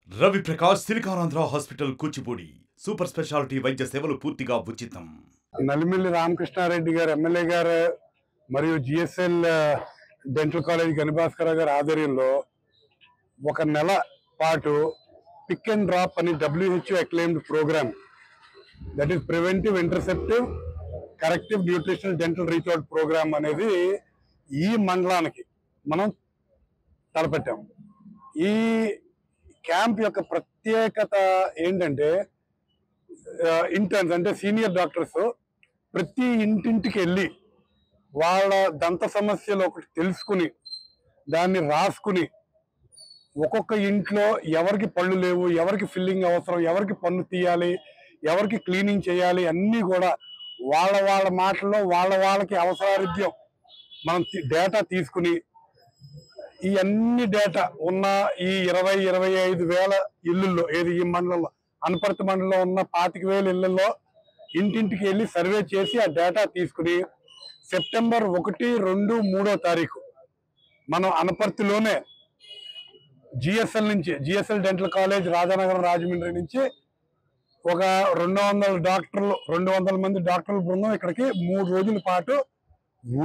Ravi Prakash Siliconandhra hospital Kuchipudi super speciality వైద్య సేవలు పూర్తిగా ఉచితం. నలిమిల్లి రామకృష్ణారెడ్డి గారు ఎమ్మెల్యే గారు మరియు జిఎస్ఎల్ డెంటల్ కాలేజ్ గనిభాస్కర్ గారి ఆధ్వర్యంలో ఒక నెల పాటు పిక్ అండ్ డ్రాప్ అని WHO acclaimed programme, that is preventive interceptive corrective nutritional dental reach out programme అనేది ఈ మండలానికి మనం తలపెట్టాం. ఈ క్యాంప్ యొక్క ప్రత్యేకత ఏంటంటే ఇంటర్న్స్ అంటే సీనియర్ డాక్టర్స్ ప్రతి ఇంటింటికి వెళ్ళి వాళ్ళ దంత సమస్యలు ఒకటి తెలుసుకుని దాన్ని రాసుకుని ఒక్కొక్క ఇంట్లో ఎవరికి పళ్ళు లేవు, ఎవరికి ఫిల్లింగ్ అవసరం, ఎవరికి పన్ను తీయాలి, ఎవరికి క్లీనింగ్ చేయాలి అన్నీ కూడా వాళ్ళ మాటల్లో వాళ్ళకి అవసరారీత్యం మనం డేటా తీసుకుని ఈ అన్ని డేటా ఉన్న ఈ 20-25 వేల ఇళ్ళల్లో ఏది ఈ మండలంలో అనపర్తి మండలంలో ఉన్న 25,000 ఇళ్లలో ఇంటింటికి వెళ్ళి సర్వే చేసి ఆ డేటా తీసుకుని సెప్టెంబర్ 1, 2, 3 తారీఖు మనం అనపర్తిలోనే GSL dental college Rajanagaram Rajahmundry నుంచి ఒక 200 మంది డాక్టర్ల బృందం ఇక్కడికి 3 రోజుల పాటు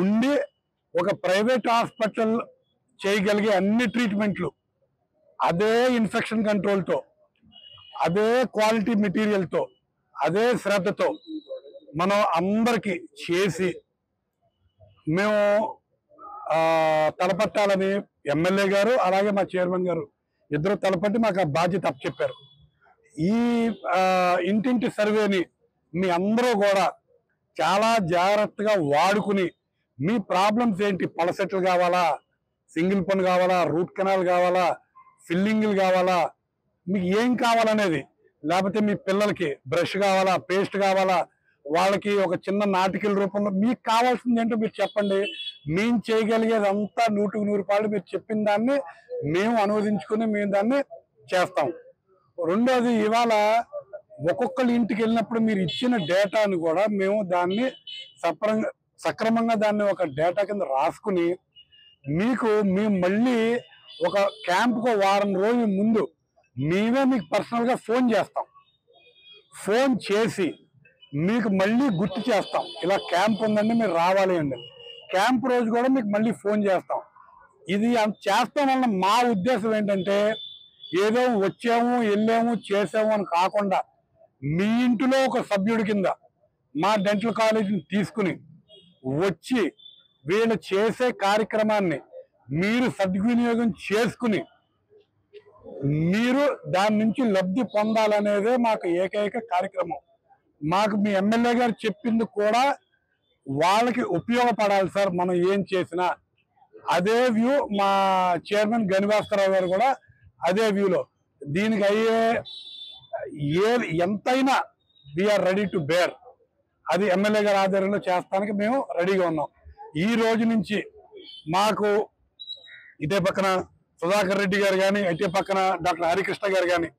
ఉండి ఒక ప్రైవేట్ హాస్పిటల్ చేయగలిగే అన్ని ట్రీట్మెంట్లు అదే ఇన్ఫెక్షన్ కంట్రోల్తో, అదే క్వాలిటీ మెటీరియల్తో, అదే శ్రద్ధతో మనం అందరికీ చేసి మేము తలపట్టాలని ఎమ్మెల్యే గారు అలాగే మా చైర్మన్ గారు ఇద్దరు తలపట్టి మాకు ఆ బాధ్యత అప్పచెప్పారు. ఈ ఇంటింటి సర్వేని మీ అందరూ కూడా చాలా జాగ్రత్తగా వాడుకుని మీ ప్రాబ్లమ్స్ ఏంటి, పలసెట్లు కావాలా, సింగిల్ పన్ను కావాలా, రూట్ కెనాల్ కావాలా, ఫిల్లింగ్లు కావాలా, మీకు ఏం కావాలనేది, లేకపోతే మీ పిల్లలకి బ్రష్ కావాలా, పేస్ట్ కావాలా, వాళ్ళకి ఒక చిన్న నాటికల రూపంలో మీకు కావాల్సింది ఏంటో మీరు చెప్పండి. మేము చేయగలిగేది అంతా 100% మీరు చెప్పిన దాన్ని మేము అనువదించుకుని మేము దాన్ని చేస్తాం. రెండోది, ఇవాళ ఒక్కొక్కరి ఇంటికి వెళ్ళినప్పుడు మీరు ఇచ్చిన డేటాను కూడా మేము దాన్ని సక్రమంగా దాన్ని ఒక డేటా కింద రాసుకుని మేము మళ్ళీ ఒక క్యాంప్కు వారం రోజుల ముందు మేమే మీకు పర్సనల్గా ఫోన్ చేస్తాం. ఫోన్ చేసి మీకు మళ్ళీ గుర్తు చేస్తాం, ఇలా క్యాంప్ ఉందండి మీరు రావాలి అండి. క్యాంప్ రోజు కూడా మీకు మళ్ళీ ఫోన్ చేస్తాం. ఇది చేస్తాం వల్ల మా ఉద్దేశం ఏంటంటే ఏదో వచ్చాము వెళ్ళాము చేసాము అని కాకుండా మీ ఇంటిలో ఒక సభ్యుడి కింద మా డెంటల్ కాలేజీని తీసుకుని వచ్చి వీళ్ళు చేసే కార్యక్రమాన్ని మీరు సద్వినియోగం చేసుకుని మీరు దాని నుంచి లబ్ధి పొందాలనేదే మాకు ఏకైక కార్యక్రమం. మాకు మీ ఎమ్మెల్యే గారు చెప్పింది కూడా వాళ్ళకి ఉపయోగపడాలి సార్. మనం ఏం చేసినా అదే వ్యూ మా చైర్మన్ గనిభాస్కర్ గారు కూడా అదే వ్యూలో దీనికి ఎంతైనా వీఆర్ రెడీ టు బేర్. అది ఎమ్మెల్యే గారి ఆధ్వర్యంలో చేస్తానికి మేము రెడీగా ఉన్నాం. ఈ రోజు నుంచి మాకు ఇదే పక్కన సుధాకర్ రెడ్డి గారు కానీ, ఇటే పక్కన డాక్టర్ హరికృష్ణ గారు కానీ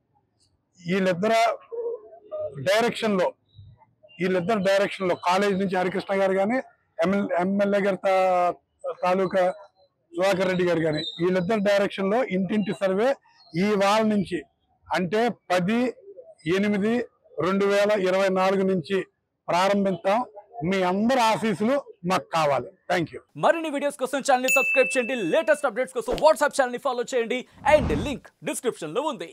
వీళ్ళిద్దరు డైరెక్షన్లో కాలేజ్ నుంచి హరికృష్ణ గారు కానీ, ఎమ్మెల్యే గారి తాలూకా సుధాకర్ రెడ్డి గారు కానీ వీళ్ళిద్దరు డైరెక్షన్లో ఇంటింటి సర్వే ఈ వాళ్ళ నుంచి అంటే 10/8/2024 నుంచి ప్రారంభిస్తాం. మీ అందరి ఆశీస్సులు మాకు కావాలి. Thank you. మరిన్ని వీడియోస్ కోసం ఛానల్ ని సబ్స్క్రైబ్ చేయండి, లేటెస్ట్ అప్డేట్స్ కోసం వాట్సాప్ ఛానల్ ని ఫాలో చేయండి అండ్ లింక్ డిస్క్రిప్షన్ లో ఉంది.